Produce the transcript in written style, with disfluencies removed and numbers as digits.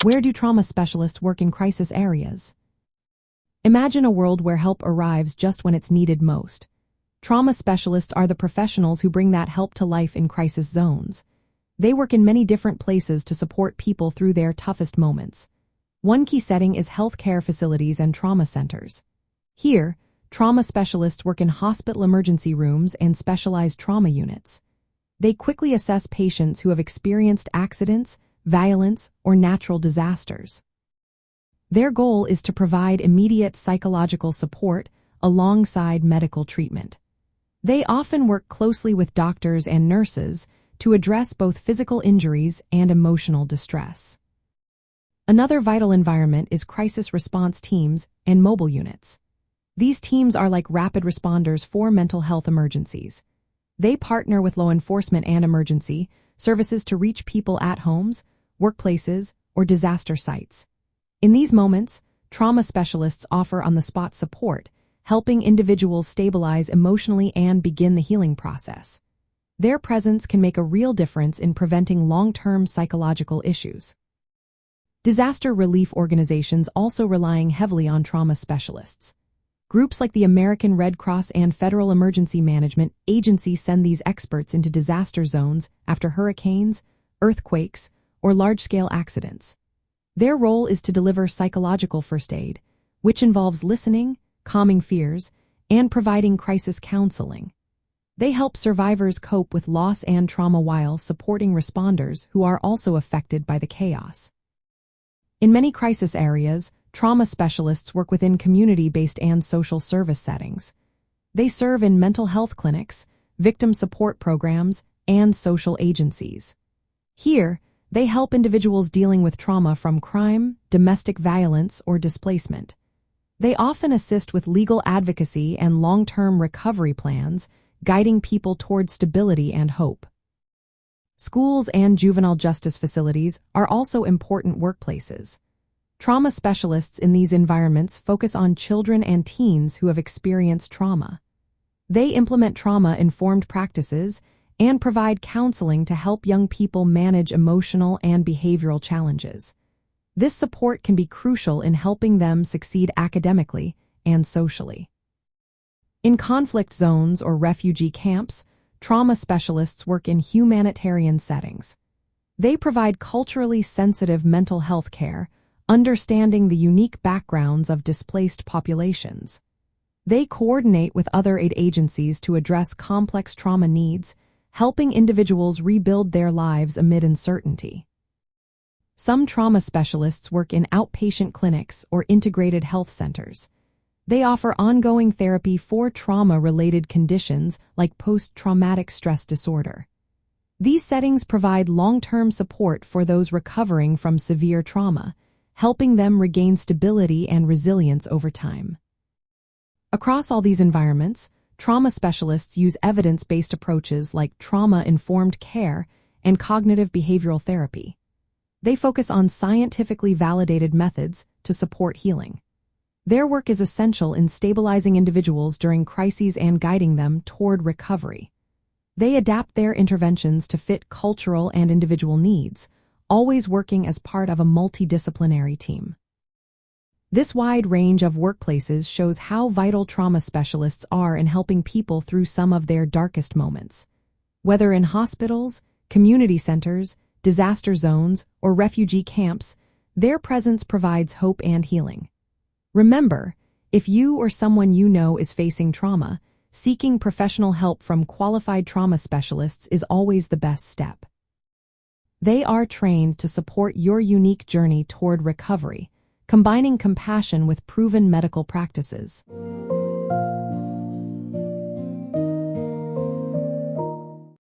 Where do trauma specialists work in crisis areas? Imagine a world where help arrives just when it's needed most. Trauma specialists are the professionals who bring that help to life in crisis zones. They work in many different places to support people through their toughest moments. One key setting is healthcare facilities and trauma centers. Here, trauma specialists work in hospital emergency rooms and specialized trauma units. They quickly assess patients who have experienced accidents, violence, or natural disasters. Their goal is to provide immediate psychological support alongside medical treatment. They often work closely with doctors and nurses to address both physical injuries and emotional distress. Another vital environment is crisis response teams and mobile units. These teams are like rapid responders for mental health emergencies. They partner with law enforcement and emergency services to reach people at homes, workplaces, or disaster sites. In these moments, trauma specialists offer on-the-spot support, helping individuals stabilize emotionally and begin the healing process. Their presence can make a real difference in preventing long-term psychological issues. Disaster relief organizations also relying heavily on trauma specialists. Groups like the American Red Cross and Federal Emergency Management Agency send these experts into disaster zones after hurricanes, earthquakes, or large-scale accidents. Their role is to deliver psychological first aid, which involves listening, calming fears, and providing crisis counseling. They help survivors cope with loss and trauma while supporting responders who are also affected by the chaos. In many crisis areas, trauma specialists work within community-based and social service settings. They serve in mental health clinics, victim support programs, and social agencies. Here, they help individuals dealing with trauma from crime, domestic violence, or displacement. They often assist with legal advocacy and long-term recovery plans, guiding people toward stability and hope. Schools and juvenile justice facilities are also important workplaces. Trauma specialists in these environments focus on children and teens who have experienced trauma. They implement trauma-informed practices and provide counseling to help young people manage emotional and behavioral challenges. This support can be crucial in helping them succeed academically and socially. In conflict zones or refugee camps, trauma specialists work in humanitarian settings. They provide culturally sensitive mental health care, understanding the unique backgrounds of displaced populations. They coordinate with other aid agencies to address complex trauma needs, helping individuals rebuild their lives amid uncertainty. Some trauma specialists work in outpatient clinics or integrated health centers. They offer ongoing therapy for trauma-related conditions like post-traumatic stress disorder. These settings provide long-term support for those recovering from severe trauma, helping them regain stability and resilience over time. Across all these environments, trauma specialists use evidence-based approaches like trauma-informed care and cognitive behavioral therapy. They focus on scientifically validated methods to support healing. Their work is essential in stabilizing individuals during crises and guiding them toward recovery. They adapt their interventions to fit cultural and individual needs, always working as part of a multidisciplinary team. This wide range of workplaces shows how vital trauma specialists are in helping people through some of their darkest moments. Whether in hospitals, community centers, disaster zones, or refugee camps, their presence provides hope and healing. Remember, if you or someone you know is facing trauma, seeking professional help from qualified trauma specialists is always the best step. They are trained to support your unique journey toward recovery, combining compassion with proven medical practices.